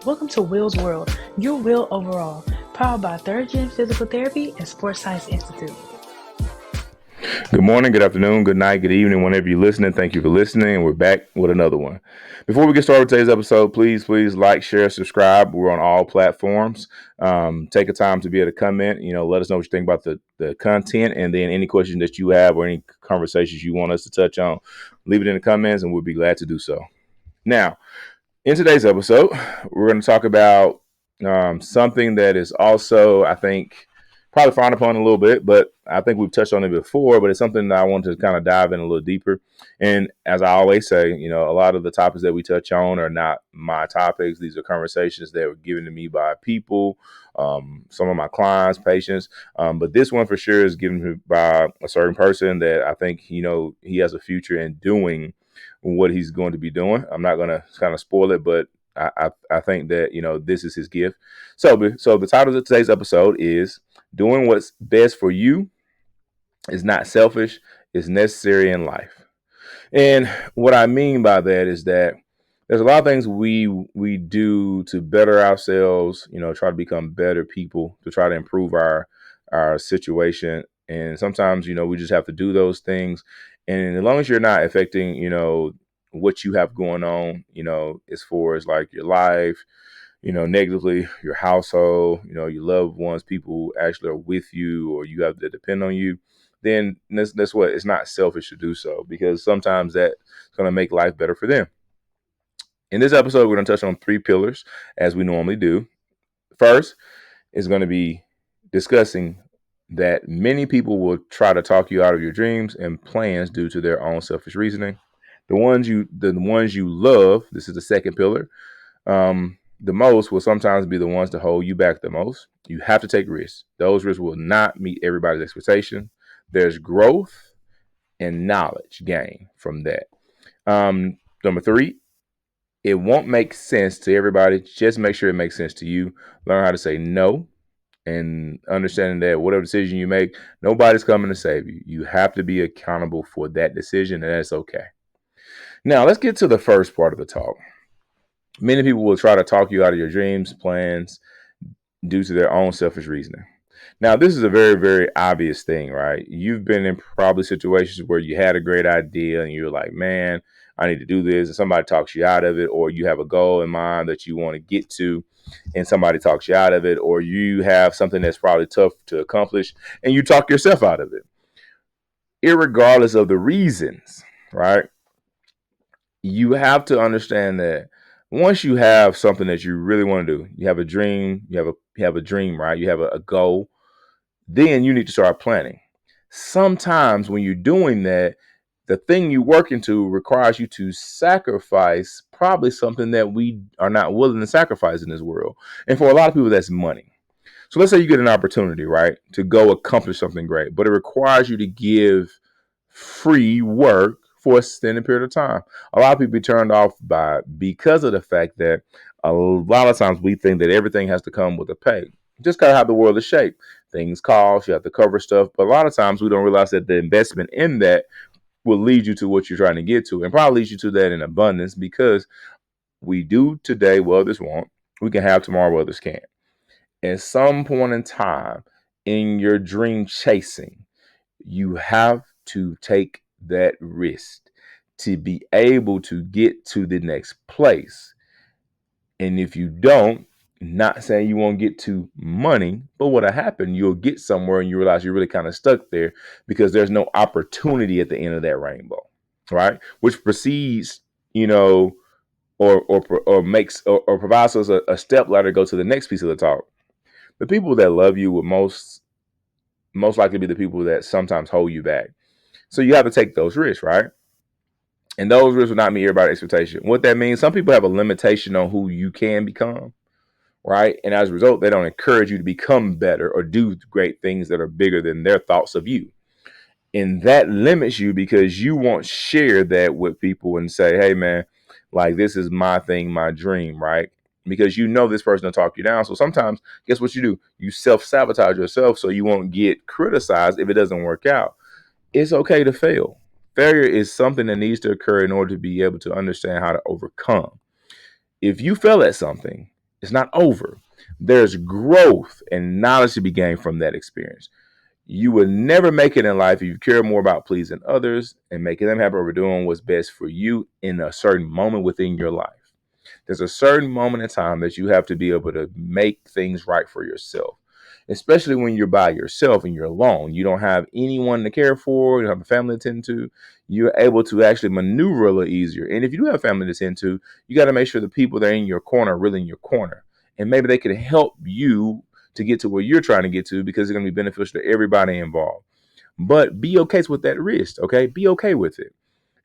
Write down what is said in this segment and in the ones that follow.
Welcome to Will's World, your will overall, powered by Third Gen Physical Therapy and Sports Science Institute. Good morning, good afternoon, good night, good evening, whenever you're listening. Thank you for listening. We're back with another one. Before we get started with today's episode, please like, share, subscribe. We're on all platforms. Take a time to be able to comment. Let us know what you think about the content, and then any questions that you have or any conversations you want us to touch on, leave it in the comments, and we'll be glad to do so. Now, in today's episode, we're going to talk about something that is also, I think, probably frowned upon a little bit, but I think we've touched on it before, but it's something that I want to kind of dive in a little deeper. And as I always say, a lot of the topics that we touch on are not my topics. These are conversations that were given to me by people, some of my clients, patients. But this one for sure is given by a certain person that I think, he has a future in doing what he's going to be doing. I'm not going to kind of spoil it, but I think that, this is his gift. So the title of today's episode is Doing What's Best for You is Not Selfish, is Necessary in Life. And what I mean by that is that there's a lot of things we do to better ourselves, try to become better people, to try to improve our situation. And sometimes, we just have to do those things. And as long as you're not affecting, what you have going on, as far as like your life, negatively, your household, your loved ones, people who actually are with you or you have to depend on you, then that's what it's not selfish to do so, because sometimes that's going to make life better for them. In this episode, we're going to touch on 3 pillars as we normally do. First is going to be discussing that many people will try to talk you out of your dreams and plans due to their own selfish reasoning. The ones you love, this is the second pillar, the most will sometimes be the ones to hold you back the most. You have to take risks. Those risks will not meet everybody's expectation. There's growth and knowledge gained from that. Number 3, it won't make sense to everybody. Just make sure it makes sense to you. Learn how to say no, and understanding that whatever decision you make, nobody's coming to save you. You have to be accountable for that decision, and that's okay. Now, let's get to the first part of the talk. Many people will try to talk you out of your dreams, plans, due to their own selfish reasoning. Now, this is a very, very obvious thing, right? You've been in probably situations where you had a great idea and you're like, man, I need to do this. And somebody talks you out of it, or you have a goal in mind that you want to get to and somebody talks you out of it, or you have something that's probably tough to accomplish and you talk yourself out of it. Irregardless of the reasons, right? You have to understand that once you have something that you really want to do, you have a dream, you have a dream, right? You have a goal, then you need to start planning. Sometimes when you're doing that, the thing you're working to requires you to sacrifice probably something that we are not willing to sacrifice in this world. And for a lot of people, that's money. So let's say you get an opportunity, right, to go accomplish something great, but it requires you to give free work for a extended period of time. A lot of people be turned off by because of the fact that a lot of times we think that everything has to come with a pay. Just kind of how the world is shaped. Things cost, you have to cover stuff, but a lot of times we don't realize that the investment in that will lead you to what you're trying to get to, and probably leads you to that in abundance, because we do today what others want. We can have tomorrow what others can't. At some point in time in your dream chasing, you have to take that risk to be able to get to the next place. And if you don't, not saying you won't get to money, but what'll happen, you'll get somewhere and you realize you're really kind of stuck there because there's no opportunity at the end of that rainbow, right? Which precedes, or makes or provides us a step ladder to go to the next piece of the talk. The people that love you will most likely be the people that sometimes hold you back. So you have to take those risks, right? And those risks will not meet everybody's expectation. What that means, some people have a limitation on who you can become, right? And as a result, they don't encourage you to become better or do great things that are bigger than their thoughts of you. And that limits you because you won't share that with people and say, hey, man, like this is my thing, my dream, right? Because this person will talk you down. So sometimes, guess what you do? You self-sabotage yourself so you won't get criticized if it doesn't work out. It's okay to fail. Failure is something that needs to occur in order to be able to understand how to overcome. If you fail at something, It's not over. There's growth and knowledge to be gained from that experience. You will never make it in life if you care more about pleasing others and making them happy over doing what's best for you in a certain moment within your life. There's a certain moment in time that you have to be able to make things right for yourself, especially when you're by yourself and you're alone. You don't have anyone to care for, you don't have a family to tend to. You're able to actually maneuver a little easier. And if you do have family to tend to, you got to make sure the people that are in your corner are really in your corner. And maybe they can help you to get to where you're trying to get to because it's going to be beneficial to everybody involved. But be okay with that risk, okay? Be okay with it.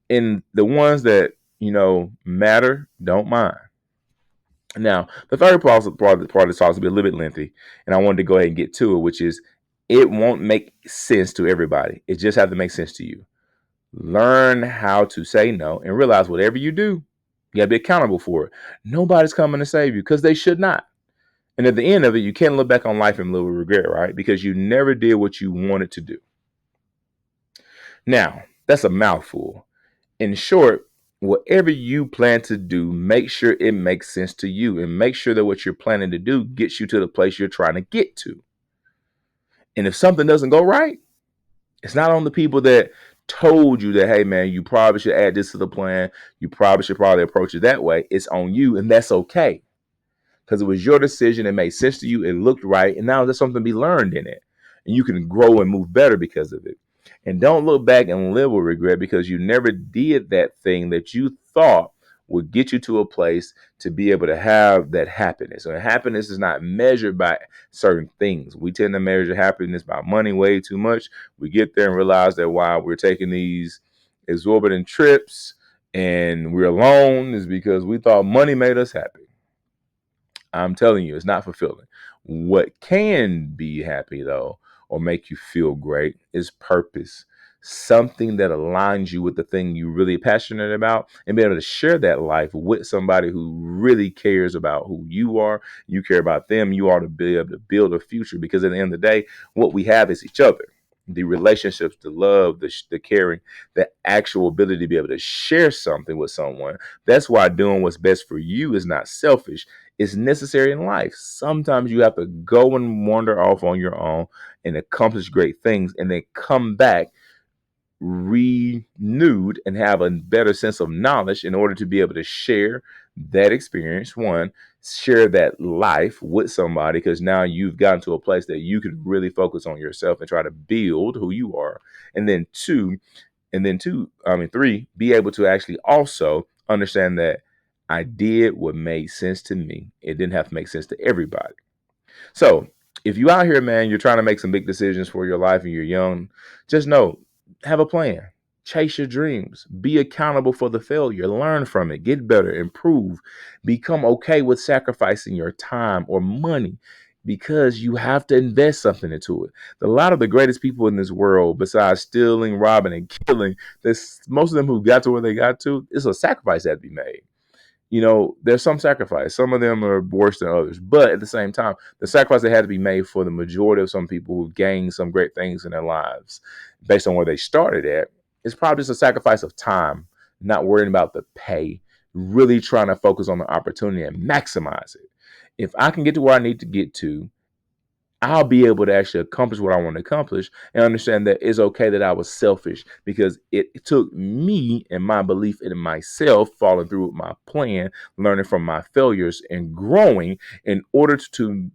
And the ones that, matter, don't mind. Now, the third part of this talk is to be a little bit lengthy, and I wanted to go ahead and get to it, which is it won't make sense to everybody. It just has to make sense to you. Learn how to say no and realize whatever you do, you got to be accountable for it. Nobody's coming to save you because they should not. And at the end of it, you can't look back on life and live with regret, right? Because you never did what you wanted to do. Now, that's a mouthful. In short, whatever you plan to do, make sure it makes sense to you and make sure that what you're planning to do gets you to the place you're trying to get to. And if something doesn't go right, it's not on the people that told you that, hey, man, you probably should add this to the plan. You probably approach it that way. It's on you, and that's okay. Because it was your decision. It made sense to you. It looked right. And now there's something to be learned in it. And you can grow and move better because of it. And don't look back and live with regret because you never did that thing that you thought would get you to a place to be able to have that happiness. And happiness is not measured by certain things. We tend to measure happiness by money way too much. We get there and realize that while we're taking these exorbitant trips and we're alone is because we thought money made us happy. I'm telling you, it's not fulfilling. What can be happy, though, or make you feel great is purpose. Something that aligns you with the thing you're really passionate about and be able to share that life with somebody who really cares about who you are. You care about them. You ought to be able to build a future because at the end of the day, what we have is each other. The relationships, the love, the caring, the actual ability to be able to share something with someone. That's why doing what's best for you is not selfish. It's necessary in life. Sometimes you have to go and wander off on your own and accomplish great things and then come back renewed and have a better sense of knowledge in order to be able to share that experience. One, share that life with somebody because now you've gotten to a place that you can really focus on yourself and try to build who you are. And then three, be able to actually also understand that I did what made sense to me. It didn't have to make sense to everybody. So if you out here, man, you're trying to make some big decisions for your life and you're young, just know, have a plan. Chase your dreams. Be accountable for the failure. Learn from it. Get better. Improve. Become okay with sacrificing your time or money because you have to invest something into it. A lot of the greatest people in this world, besides stealing, robbing, and killing, most of them who got to where they got to, it's a sacrifice that had to be made. There's some sacrifice. Some of them are worse than others. But at the same time, the sacrifice that had to be made for the majority of some people who gained some great things in their lives based on where they started at is probably just a sacrifice of time, not worrying about the pay, really trying to focus on the opportunity and maximize it. If I can get to where I need to get to, I'll be able to actually accomplish what I want to accomplish and understand that it's okay that I was selfish because it took me and my belief in myself following through with my plan, learning from my failures and growing in order to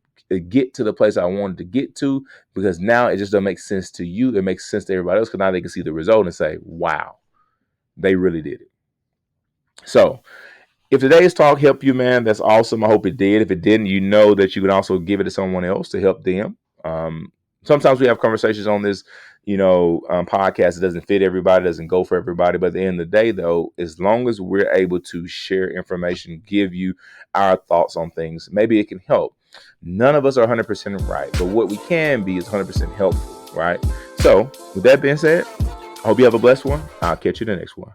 get to the place I wanted to get to because now it just doesn't make sense to you. It makes sense to everybody else because now they can see the result and say, wow, they really did it. So if today's talk helped you, man, that's awesome. I hope it did. If it didn't, you know that you can also give it to someone else to help them. Sometimes we have conversations on this, podcast. It doesn't fit everybody, doesn't go for everybody. But at the end of the day, though, as long as we're able to share information, give you our thoughts on things, maybe it can help. None of us are 100% right, but what we can be is 100% helpful, right? So with that being said, I hope you have a blessed one. I'll catch you in the next one.